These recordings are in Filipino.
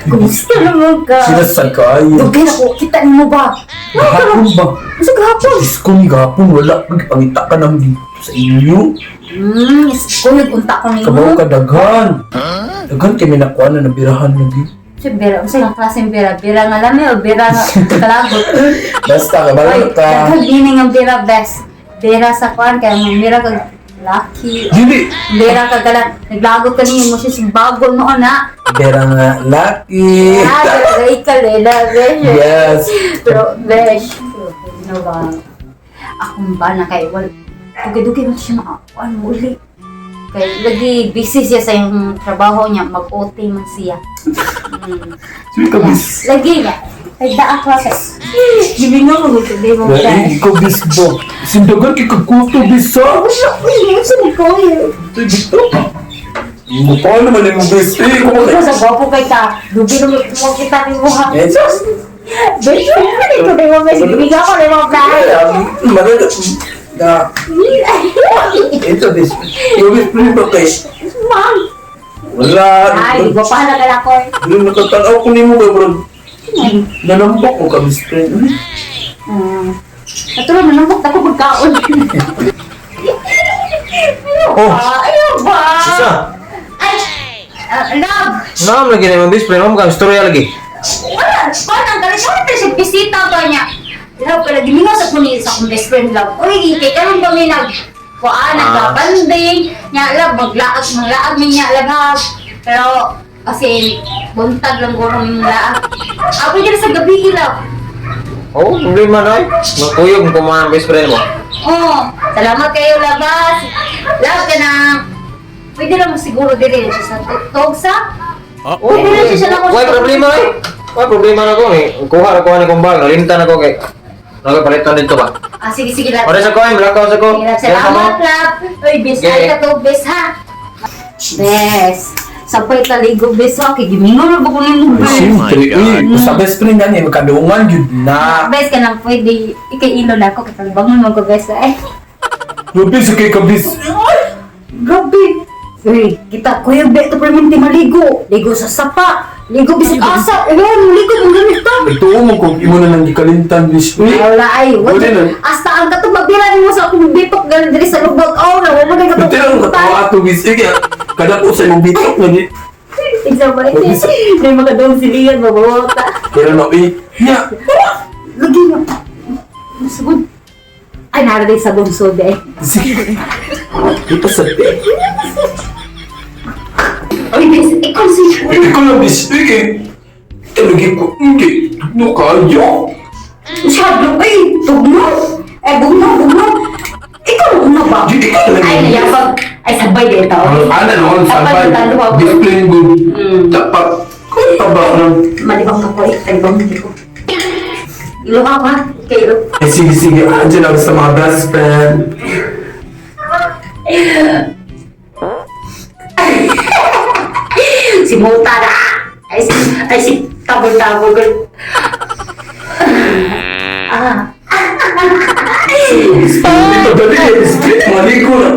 Kumusta naman ka? Sinasag ka ayo. Dugay na ko, kita niyo mo ba? Gahapon ba? Sa gahapon. Isko ni gahapon, wala. Pagpangita ka naman dito sa inyo. Kung nag-unta ko ninyo. Kabaw ka daghan. Daghan kami nakuha na nabirahan lagi. Siya, bira. Kasi yung klaseng bira. Bira nga lami o bira nga kalagot. Basta, kabaw ka. Nagkagini nga bira best. Bira sa kwan, kaya mga bira kag lucky. Dili. Bira kag galang. Naglagot ka niyo mo siya sa bagol noon ha. Bira nga, lucky. Ah, ikaw lela, besh. Yes. Pero, besh. Ano ba? Akong ba na kayo? Dugi-dugi mo siya makakuan mo uli. Kaya lagi busy siya sa yung trabaho niya, mag-OT man siya. Sino ka bis? Lagi nga. Ay, daak ka kay. Gibing nga mo, hindi mo Wala, kaya. ikaw bis ba? Sindagan kay kaguto bis ha? Uy, sa ni Koy. Ito dito. Mukha naman yung bis. Ikaw sa gwapo kay ka. Dugi na mo kita ni mo ha. Eh, sus. Besh, ito na mo, besh. Gibing ako na mo, besh. Na, ito bis. Yung bis prito kay. Ma'am. Wala. Ay, di ba pa na ko? Yung natatanaw ko ni mo kay bro. Nanambok ko ka bis friend. Natuloy, nanambok ako pagkaon. Oh, Ayaw ba? Sisa. Ay, love. Naam lagi na yung best friend mo, kang istorya lagi. Wala, parang galing siya natin siya bisita ba niya. Love, kaya gimingaw sa kunin sa akong best friend, love. Uy, kaya karoon kami nagkabanding. Nya, love, maglaag niya, love. Pero, kasi, buntag lang guro yung laag. Ako dyan sa gabi, love. Oh, problema na eh. Magkuyog kung mga best friend mo. Oh, salamat kayo, labas. Love ka na. Pwede lang siguro din siya sa Togsa. Oh, Pwede lang siya lang why problema eh? Why problema na ko eh? Kuha na kuha ni kong bag, nalinta na ko kay. Nagpalitan dito ba? Ah, sige, love. Pare sa ko, blackout sa ko. Salamat, love. Uy, bis, Okay. ay ka to, bis, ha? Bes. Sapay taligo, bis, ha? Kigimingo na ba ko yung bes? Siyempre, uy, sa best friend yan eh, magkadungan yun na. Bes ka lang pwede. Ika-ilo na ako, kakalibangon mo ko, bes, eh. Rupi sa kay kabis. Grabe. Uy, kita, kuya, beto perminti maligo. Ligo sa sapa. Ligo bisig asa. Ayun, ligo ng ganito. Ito mo kung imo na lang gikalintan bis. Uy, Wala ay, Wala na. hasta ang katong mabilan mo sa akong bitok galing diri sa lubog. Oh, na wala na ito lang katawa ato bis. Sige, kada po sa imong bitok na di. Example, may mga daw siligan, mabawata. Pero no, ya. Lagi na. Sabon. Ay, naraday sabon soda eh. Sige. Ito sa Oy, bes, ikaw si... ikaw lang bis. Sige. Ito lagi ko. Hindi. No kayo. Masyado, ay, tugno. Eh, bugno. Ikaw na ba? Hindi ka talaga. Ay, nayabag. Ay, sabay din ito. Ano noon, sabay. Discipline good. Dapat. Kung taba ka lang. Malibang ka po eh. Malibang hindi ko. Ilo ka ba? Kayo. Eh, sige. Andiyan ako sa mga best friend. Si Muta na. Ay, si Tabog-Tabog. Ah. Ito dali. Maligo na.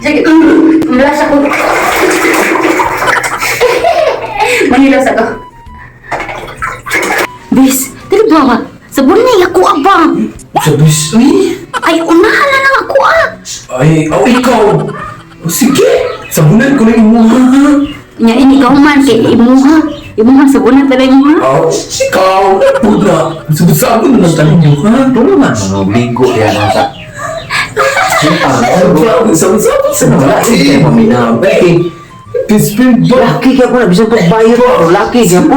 Sige, malas ako. Manilas ako. Bis, dili ba ba? Sabon na ako abang. Sa bis. Ay, unahan na lang ako ah. Ay, ikaw. Sige. Sabunan ko na yung mukha. Nya ini kau man kay imuha. Imuha sabunan tala imuha. Ikaw. Puda. Sabon na lang tayo yung mukha. Tulungan mga bigo yan ang sa. Sabon sa mga. Hindi mo minabi. Best friend ba? Laki ka po na bisa pagbayar o laki ka po.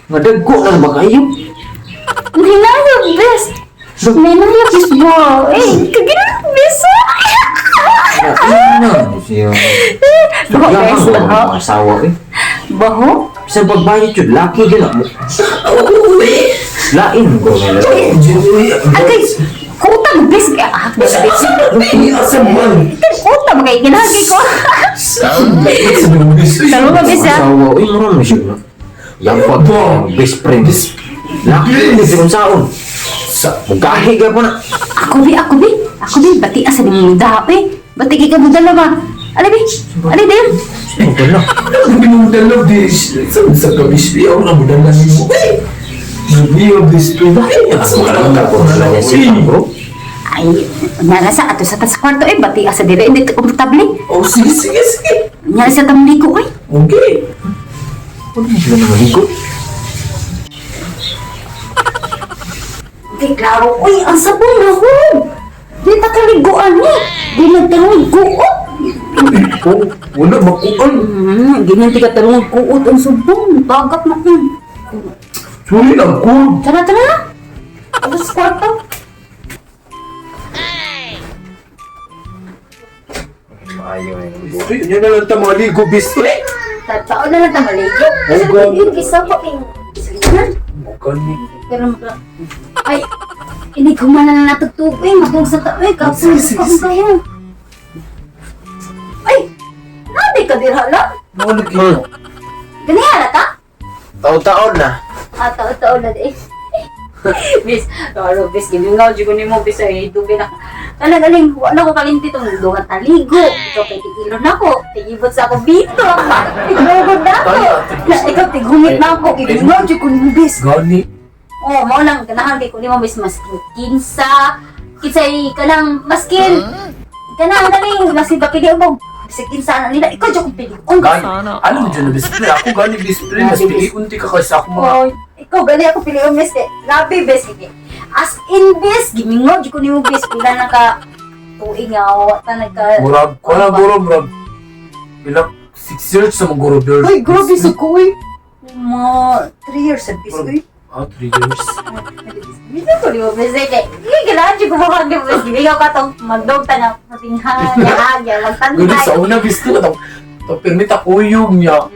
Madagko lang ba kayo? Hindi na yung best. May na yung best mo. Eh, kagina best. Ano siya? Baho best Ang baho. asawa eh. Baho? Bisa pagbayar yun, laki ka na mo. Lain ko nila. Agay, kuta mo best kaya ah. Asa man. Kuta mo kay ginagi ko. Talo ba best ah? Asawa, uy, marami siya na. Yang pag best friend. Laki hindi siya saon. Mugahi ka po na. Ako bi, bati asa ni mong dape. Bati kay ka budala ba? Ali, Bi. Ali, Dim. Ito lang. Hindi mo dalaw, bis. Sa kabispi, ako na mo dalaw mo. Hindi mo bispi. Ako lang ako na lang bro. Ay, nalasa ato sa tas kwarto eh. Bati asa dire, hindi komportable. Oh, sige. Nalasa tamli ko ay. Okay. Ano yung sila nangaligo? Okay, klaro. Uy, ang sabon na ho. Di ta kaliguan ni. Di nagtarong guot. Oh, wala makuan. Ganyan ti ka tarong guot ang sabon. Bagak na yun. Sorry lang ko. Tara na. Ato sa kwarto. Ayaw na yung Bispi, yun na lang ta maligo, bispi. Tatao na lang ta maligo. Kasi God. yung isa ko yung islinan. Bukan ni. Pero ay, hindi ko man na natutubig. Matulog sa tao eh. Kapag Sige. ko kayo. Ay, nadi ka dirhala? Mawala kayo. Ganyan ka? taon-taon na. Tao-tao na di. Bis, ano, bis, gimingaw, di ko ni mo, bis, ay, tubig na. Galing, wala ko kalinti itong duhat na ligo. Ikaw kay tigilon na ko, tigibot sa ako bito. Tigilon na ako. Ikaw tigumit na ako, gimingaw, di ko ni mo, bis. Gani. Oo, mo lang, kanahan kay ko ni mo, bis, maskin kinsa, kinsay, kanang maskin. Kanang galing, maskin papili mo. Bisig kinsa na nila, ikaw di ko pili. Gani. Ano mo dyan na bispi? Ako gani bispi. Mas pili unti ka kasi ako mga. Oh, ikaw gali ako pili yung bes eh. Grabe bes eh. As in bes, gimingaw, di ko ni mo bes. Pila na ka tuig nga, wata nagka... Murag, wala guro, murag. Ilang 6 years sa mga guro, girl. Uy, grabe sa ko eh. Mga 3 years sa bes, uy. 3 years. Bisa ko ni mo bes eh. Kaya kailangan di ko makag ni mo bes. Gimingaw ka tong magdog ta na patinghan, yahagya, Gani sa magtantay. una bispi ko tong permit ako yung niya.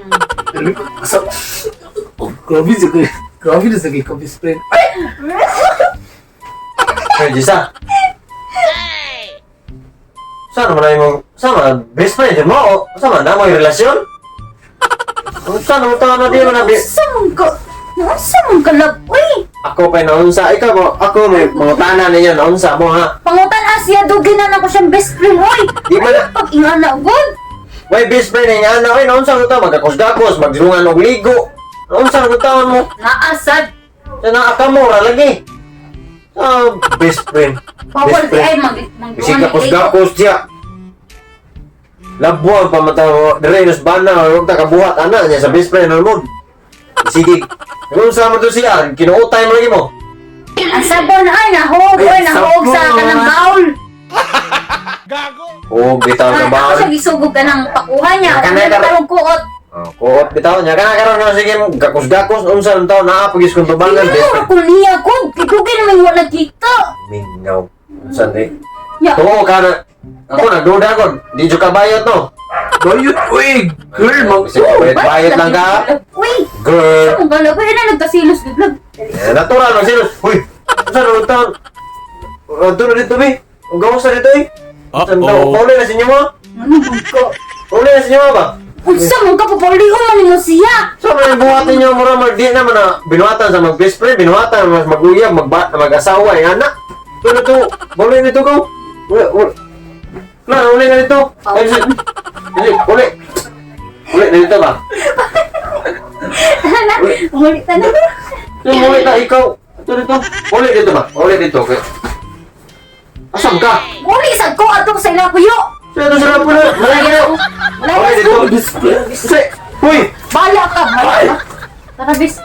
Permit sa oh, grabe sa kay. Grabe na sa kay ka bispi. Ay, Hey, Jisa. Saan naman na yung... Sama, best friend mo? O sama na mo yung relasyon? Saan naman taon na di mo na... Saan ka? Saan mong kalab? Uy! Ako pa naunsa. Ikaw mo, ako may mga tanan ninyo. Naunsa mo ha. Pangutan Asya, dugin na ko siyang best friend, oy! Di ba na... Pag-ingana, good! May best friend niya na. Ay, naunsa mo ta. Magkakos-dakos. Magdungan og ligo. Naunsa mo taon mo. Naasad! Sa nakakamura lagi. Sa best friend. Bawal Best di ay friend. Bisig gakos-gakos siya. Labuan pa mata mo. Direnos bana. Huwag ta kabuhat. Anak niya sa best friend. Ano mo? Sige. Kung sama to siya, kinuutay mo lagi mo. Ang sabon ay nahog! Oy, nahog sa kanang baul! Oo, bitaw Ay, na ba? ako siya gisugog ka ng pakuha niya. Kanay Kanay ka- ka talong kuot. Kuot bitaw niya. Kana karon na sige gakos-gakos. Unsa ng taon naapagis kong tubangan. Hindi Best mo friend. ako niya, good! Kikugin naman yung wala kita! Mingaw. Sandi. Ya, Oo, kana. Ako nagduda ko. Di jo ka bayot no. bayot, uy. Girl, Bisig ka bayot lang ka. Uy! Girl. Ang gala ko, yun na nagkasilos biglag. Eh, natural no silos. Uy. Unsa ng taon? Tulo dito bi. Ang gawas na dito eh. Saan daw? Pauli na sa inyo mo? Ano ko? Pauli na sa inyo mo ba? Unsa mong kapapaulion man mo siya! So, may buhatin niyo mura di naman na binuhatan sa mag-best friend, binuhatan, mas maguyab, mag-asawa, eh, anak. Ito na to, uli nito ko. Uli na nito. Ay, uli. Uli na nito ba? Ulit na na. Uli na ikaw. Ito nito. Uli dito ba? Uli dito. Okay. Asam ka? Uli sa ko ato sa ila kuyo. Sino sarap po na? Malagi na. Wala Uli na dito. ko. Kasi, uy! Bala ka, bala ka. Tara bis.